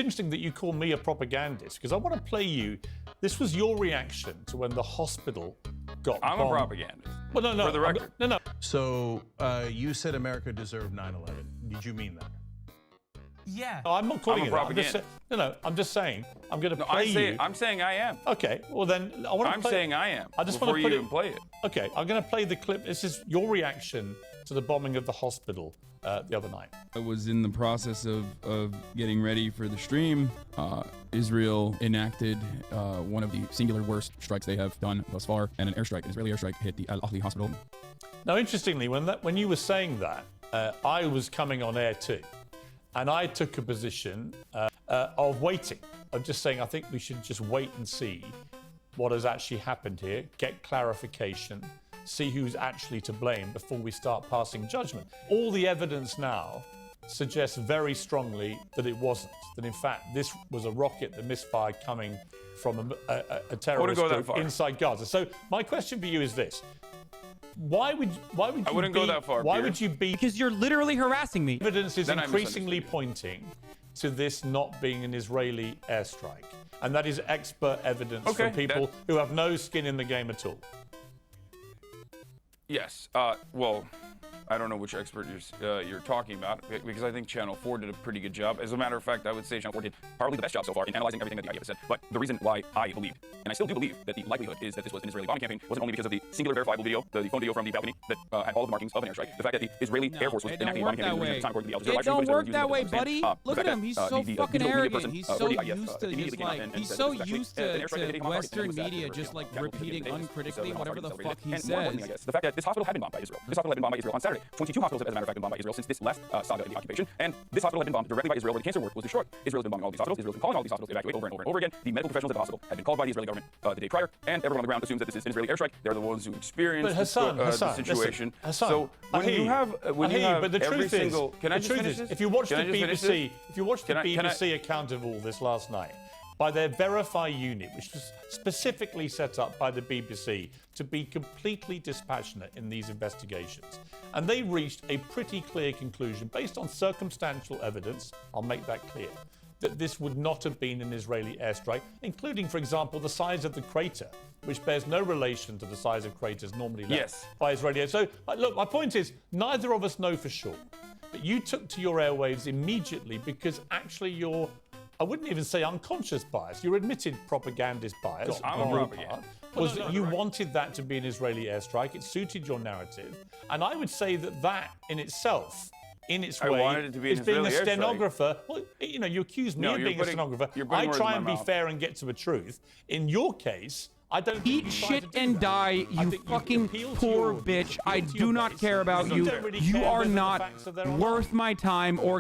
interesting that you call me a propagandist, because I want to play you. This was your reaction to when the hospital got I'm bombed. a propagandist. Well, no, For the record. No. So you said America deserved 9/11. Did you mean that? Yeah. No, I'm not calling I'm a it that. I'm just propagandist. I'm just saying. I'm going to No, play you. I'm saying I am. Okay. Well, then I want to. I'm saying I am. I just before want to you put even play it. Okay. I'm going to play the clip. This is your reaction to the bombing of the hospital the other night. I was in the process of getting ready for the stream. Israel enacted one of the singular worst strikes they have done thus far, and an Israeli airstrike hit the Al Ahli hospital. Now, interestingly, when you were saying that, I was coming on air too, and I took a position of waiting, of just saying I think we should just wait and see what has actually happened here, get clarification, see who's actually to blame before we start passing judgment. All the evidence now suggests very strongly that it wasn't, that in fact this was a rocket that misfired coming from a terrorist group inside Gaza. So my question for you is this. Why would you I wouldn't go that far, Why Peter. would you be? Because you're literally harassing me. Evidence is Then I increasingly misunderstood pointing to this not being an Israeli airstrike. And that is expert evidence Okay, from people who have no skin in the game at all. Yes. Well, I don't know which expert you're talking about, because I think Channel 4 did a pretty good job. As a matter of fact, I would say Channel 4 did probably the best job so far in analyzing everything that the IDF said. But the reason why I believed, and I still do believe, that the likelihood is that this was an Israeli bombing campaign wasn't only because of the singular verifiable video, the phone video from the balcony that had all of the markings of an airstrike. The fact that the Israeli Air Force was enacting a bombing campaign at the time, according to the Al Jazeera live stream It don't footage, work they were that way, using buddy. the Look at him. He's so fucking arrogant. He's so used to just like, he's so used to Western media just like repeating uncritically whatever the fuck he says. The fact that this hospital had been bombed by Israel. This hospital had been bombed by Israel on Saturday. 22 hospitals have, as a matter of fact, been bombed by Israel since this last saga of the occupation. And this hospital had been bombed directly by Israel, where the cancer ward was destroyed. Israel has been bombing all these hospitals. Israel has been calling all these hospitals to evacuate over and over and over again. The medical professionals at the hospital had been called by the Israeli government the day prior, and everyone on the ground assumes that this is an Israeli airstrike. They're the ones who experienced the situation. Listen, Hasan, so when you have but the every truth single, is, can I just finish this? if you watch the Can I just finish BBC, this? if you watch the Can I- BBC account of all this last night, by their Verify unit, which was specifically set up by the BBC to be completely dispassionate in these investigations. And they reached a pretty clear conclusion based on circumstantial evidence, I'll make that clear, that this would not have been an Israeli airstrike, including, for example, the size of the crater, which bears no relation to the size of craters normally left by Israeli air. So, look, my point is, neither of us know for sure. But you took to your airwaves immediately because actually you're, I wouldn't even say unconscious bias, your admitted propagandist bias on your part was that you wanted that to be an Israeli airstrike. It suited your narrative. And I would say that that in itself, in its way, wanted it to be an is being a Israeli airstrike. stenographer. Well, you know, you accuse me No, of you're being putting- a stenographer. you're putting I words try in and my be mouth. fair and get to the truth. In your case, I don't Eat think you shit tried to do and that. die, I you think fucking appealed to poor your- bitch. I appealed to your do not base. care about You you. don't really You care are whether the not facts are there or not. worth my time or